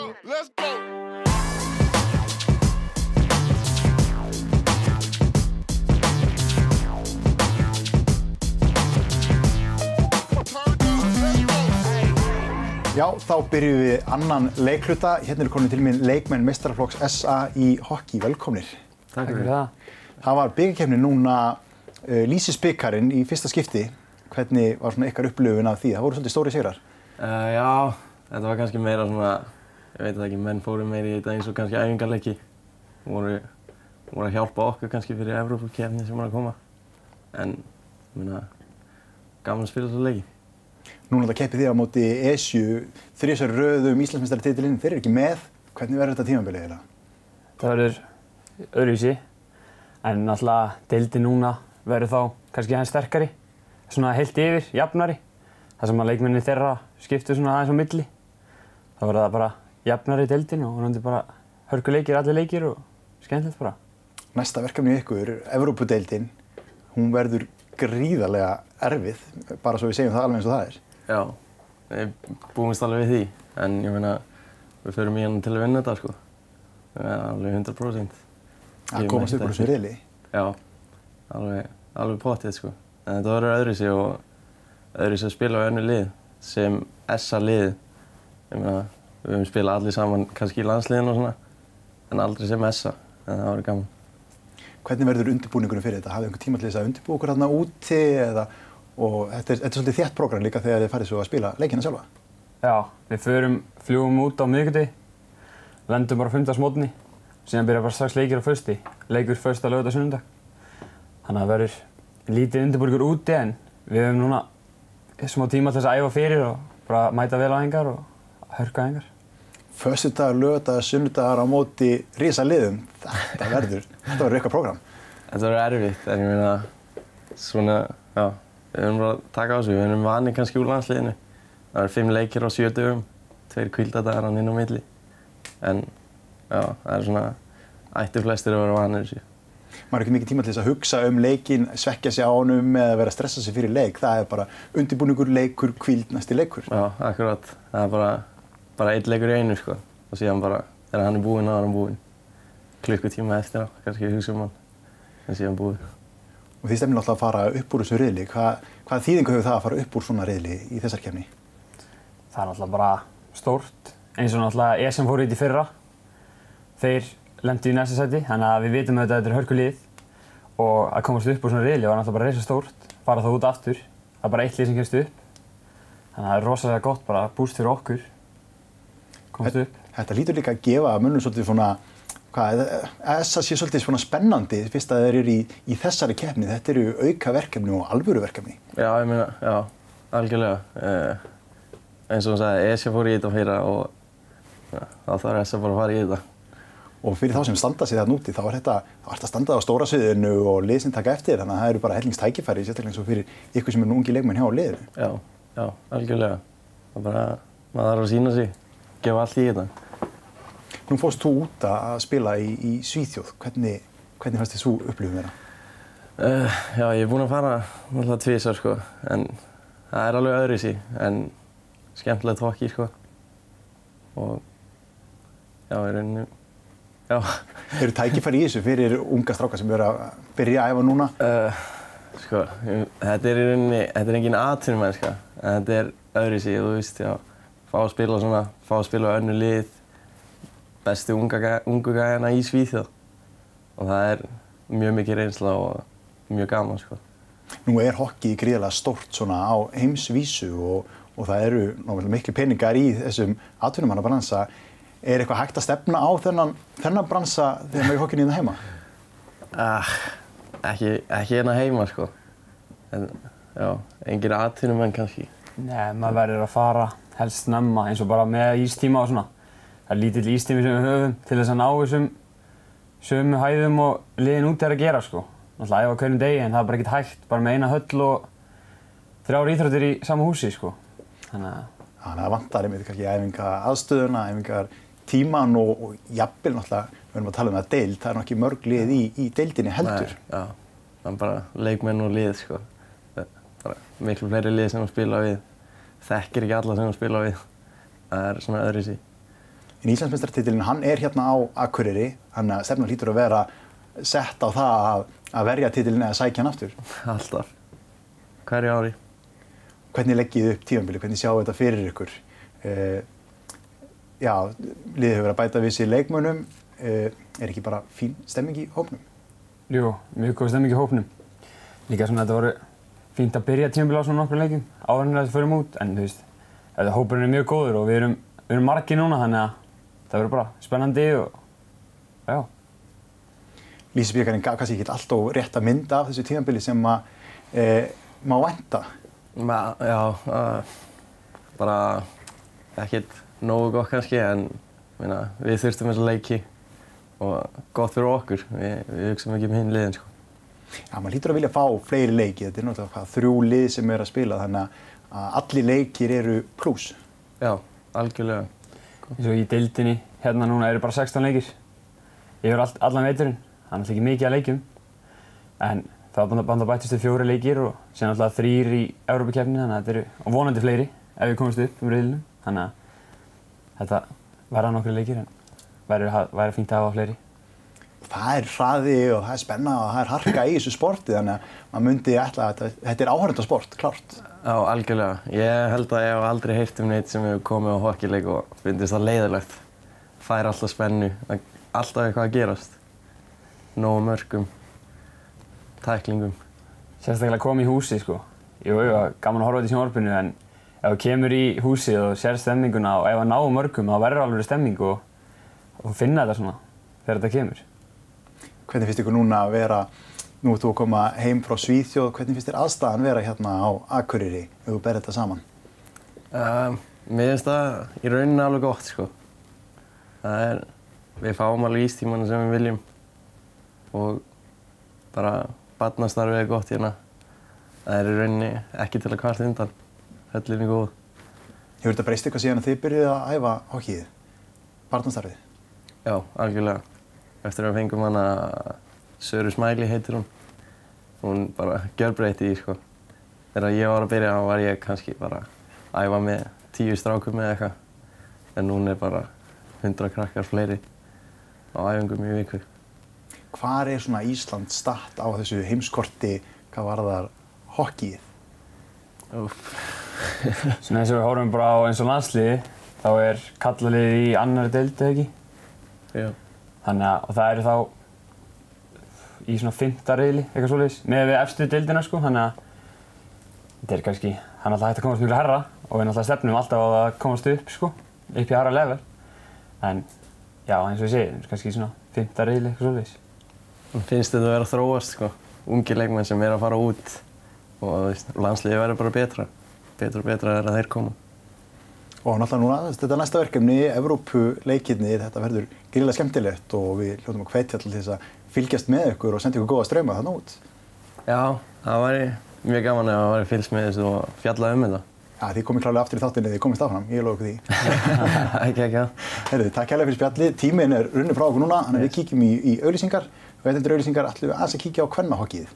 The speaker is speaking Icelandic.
Let's go. Já, þá byrjum við annan leikhluta. Hérna eru komin til mín leikmenn meistaraflokks SA í hockey. Velkomnir. Takk fyrir það. Það var bikarkeppni núna, Lýsisbikarinn í fyrsta skipti. Hvernig var svona ykkar upplifun af því? Það voru svolítið stóri sigrar. Já, þetta var kannski meira svona, ég veit það ekki, menn fóru meira í þetta eins og kannski æfingarleiki. Voru að hjálpa okkur kannski fyrir Evrópukeppni sem var að koma. En, ég meina, gaman að spila svo leiki. Núna þetta keppið þið á móti Esju, þrisvar röðum Íslandsmeistaratitilinn. Þeir eru ekki með. Hvernig verður þetta tímabilið eiginlega? Það verður öðruvísi, en náttúrulega deildin núna verður þá kannski aðeins sterkari, svona heilt yfir, jafnari. Það sem að leikmenni þeirra skiptu svona aðeins á milli. Það verður það bara jafnari deildin og vonandi bara hörkuleikir, allir leikir og skemmtilegt bara. Næsta verkefni ykkur, Evrópudeildin, hún verður gríðarlega erfið, bara svo við segjum það alveg eins og það er. Já, við búumst alveg við því, en ég meina, við förum í hann til að vinna þetta, sko. Alveg 100%. Að komast upp úr þessu riðli? Já, alveg pottið, sko. En þetta verður öðruvísi og öðruvísi að spila á önnur lið, sem SA-lið. Ég meina, við höfum spilað allir saman, kannski í landsliðinu og svona, en aldrei sem SA, en það verður gaman. Hvernig verður undirbúningurinn fyrir þetta? Hafið einhvern tíma til þess að undirbúa okkur þarna úti og þetta er svolítið þétt prógram líka þegar þið farið svo að spila leikina sjálfa? Já, við fljúgum út á miðvikudegi, lendum bara á fimmtudagsmótni, síðan byrja bara strax leikir á föstudag, leikur föstudag, laugardag, sunnudag. Þannig að það verður lítið undirbúningur úti en við höfum núna smá tíma til þess að æfa fyrir og bara mæta vel á æfingar og hörka æfingar. Föstudagur, laugardagar, sunnudagar á móti risaliðum, þetta verður eitthvað prógram. Þetta verður erfitt, en ég meina, svona, já, við höfum bara að taka á þessu. Við höfum vanið kannski úr landsliðinu. Það verður 5 leikir á 7 dögum, 2 hvíldadagar inn á milli. En, já, það er svona, ættu flestir að vera vanir þessu. Maður er ekki mikið tíma til þess að hugsa leikinn, svekkja sig á honum eða vera að stressa sig fyrir leik. Það er bara undirbúningur, leikur, hvíld, næsti leikur. Já, akkurat. Það er bara einn leikur í einu, sko. Og síðan bara, þegar hann er búinn, þá er hann búinn. Klukkutíma eftir á, kannski hugsa hann, en síðan búinn. Og þið stefnir alltaf að fara upp úr þessu riðli. Hvað þýðingu hefur það að fara upp úr svona riðli í þessar keppni? Það er náttúrulega bara stórt, eins og náttúrulega ESM fór í þetta í fyrra. Þeir lentu í næsta sæti, þannig að við vitum auðvitað að þetta er hörkulið. Og að komast upp úr svona riðli var náttúrulega bara reisa stórt, fara þá út aftur. Það er bara eitt lið sem kemst upp. Þannig að það er rosalega gott, bara búst fyrir okkur. Komast upp. Þetta hlýtur líka að gefa mönnum svolítið svona, SA sé svolítið svona spennandi fyrst að þeir eru í þessari keppni. Þetta eru aukaverkefni og alvöruverkefni. Já, ég meina, já, algjörlega. Eins og hún sagði, ESA fór í þetta fyrra og þá þarf SA bara að fara í þetta. Og fyrir þá sem standa sig þarna úti, þá er þetta að standa á stóra sviðinu og lið sem taka eftir, þannig að það eru bara hellingstækifæri, sérstaklega eins og fyrir ykkur sem eru ungi leikmenn hjá liðinu. Já, algjörlega. Það er bara, maður þarf að sýna sig, gefa allt í þetta. Nú fórst þú út að spila í Svíþjóð. Hvernig fannst þér sú upplifun vera? Já, ég er búinn að fara náttúrulega 2 sár, sko, en það er alveg öðruvísi, en skemmtilegt hockey, sko. Og já, í rauninni, já. Eru tækifæri í þessu fyrir unga strákar sem eru að byrja að æfa núna? Sko, þetta er í rauninni, þetta er engin atvinnumennska, en þetta er öðruvísi, þú veist, já, fá að spila svona, fá að spila á önnur lið, bestu ungu gæjana í Svíþjóð. Og það er mjög mikið reynsla og mjög gaman, sko. Nú er hockey gríðarlega stórt svona á heimsvísu og það eru náttúrulega miklu peningar í þessum atvinnumannabransa. Er eitthvað hægt að stefna á þennan bransa þegar maður er hockeyni hérna heima? Ekki hérna heima, sko. En já, engir atvinnumenn kannski. Nei, maður verður að fara helst snemma eins og bara með ístíma og svona. Það er lítill ístími sem við höfum til þess að ná þessum sömu hæðum og liðin úti er að gera, sko. Náttúrulega æfa hverjum degi en það er bara ekkert hægt, bara með eina höll og 3 íþróttir í sama húsi, sko. Þannig að það vantar einmitt kannski æfingaaðstöðuna, æfingartímann og jafnvel náttúrulega, við erum að tala um það deild, það er ekki mörg lið í deildinni heldur. Nei, já, það er bara leikmenn og lið, sko. Bara miklu fleiri lið sem að spila við, þekkir ekki alla sem að spila við. Það er svona öðruvísi. En Íslandsmeistaratitilinn, hann hérna á Akureyri, þannig að stefnan hlýtur að vera sett á það að verja titilinn eða sækja hann aftur. Alltaf. Hverju ári. Hvernig leggið upp tímabilið? Hvernig sjáu þetta fyrir ykkur? Já, liðið hefur verið að bæta við sig leikmönnum. Er ekki bara fín stemming í hópnum? Jú, mjög góð stemming í hópnum. Líka svona þetta voru fínt að byrja tímabilið á svona nokkrum leikjum áður en þetta förum út. En þú veist, hópurinn er mjög góður og við erum margir núna, þannig að það verður bara spennandi og já. Lýsisbikarinn gaf kannski ekki alltof rétta mynd af þessu tímabili sem má vænta. Já, bara ekkert nógu gott kannski, en við þurftum þessa leiki og gott fyrir okkur. Við hugsaum ekki hinn liðin, sko. Já, maður hlýtur að vilja fá fleiri leiki. Þetta er náttúrulega 3 lið sem að spila, þannig að allir leikir eru plús. Já, algjörlega. Eins og í deildinni, hérna núna eru bara 16 leikir yfir allan veturinn. Það er náttúrulega ekki mikið að leikjum, en það bættist við 4 leikir og síðan náttúrulega 3 í Evrópukeppninni, þannig að þetta eru vonandi fleiri ef við komumst upp riðlinum. Þannig að þetta verða nokkrir leikir, en væri fínt að hafa fleiri. Það er hraði og það er spenna og það er harka í þessu sporti, þannig að maður myndi ætla að þetta er áhorfendasport, klárt. Já, algjörlega. Ég held að ég hef aldrei heyrt neitt sem hefur komið á hockeyleik og finnst það leiðilegt. Fær alltaf spennu, alltaf eitthvað að gerast. Nógu mörkum, tæklingum. Sérstaklega koma í húsið, sko. Jú, gaman að horfa þetta í sjónvarpinu, en ef þú kemur í húsið og sér stemminguna og ef það náu mörgum, þá verður alveg stemming og finna þetta svona þegar þetta kemur. Hvernig finnst ykkur núna að vera, nú ert þú að koma heim frá Svíþjóð, hvernig finnst þér aðstæðan vera hérna á Akureyri ef þú berð þetta saman? Mér finnst það í rauninni alveg gott, sko. Við fáum alveg ístímana sem við viljum og bara barnastarfið er gott hérna. Það er í rauninni ekki til að kvarta undan. Höllin er góð. Hefur þetta breyst eitthvað síðan að þið byrjuðu að æfa hockeyið? Barnastarfið? Já, algjörlega. Eftir að við fengum hana Söru Smæli heitir hún. Hún bara gjörbreytti í, sko. Þegar ég var að byrja var ég kannski bara að æfa með 10 strákum eða eitthvað. En núna er bara 100 krakkar fleiri á æfingum í viku. Hvar er svona Ísland statt á þessu heimskorti hvað varðar hockeyið? Svona eins og við horfum bara á eins og landsliði, þá er karlaliðið í annarri deild, eða ekki? Já. Þannig að, og það eru þá í svona 5. riðli, eitthvað svoleiðis, með við efstu deildina, sko, þannig að þetta er kannski, það er náttúrulega hægt að komast mjög hærra og við náttúrulega stefnum alltaf á að komast upp, sko, upp í hærra level. En já, eins og ég segi, kannski svona 5. riðli, eitthvað svoleiðis. Finnst þetta að vera að þróast, sko, ungir leikmenn sem að fara út og landsliðið verður bara betra og betra þegar þeir koma. Og náttúrulega núna, þetta næsta verkefni, Evrópuleikirnir, þetta verður gríðarlega skemmtilegt og við hljótum að hvetja til þess að fylgjast með ykkur og senda ykkur góða strauma þarna út. Já, það væri mjög gaman ef það væri fylgst með þessu og fjallað þetta. Já, þið komið klárlega aftur í þáttinn eða þið komist áfram, ég lofa ykkur því. Ekki. Heyrðu, takk kærlega fyrir spjallið. Tíminn er runnið frá okkur núna, þannig að við kíkjum í auglýsingar. Og eftir auglýsingar ætlum við aðeins að kíkja á kvennahockeyið.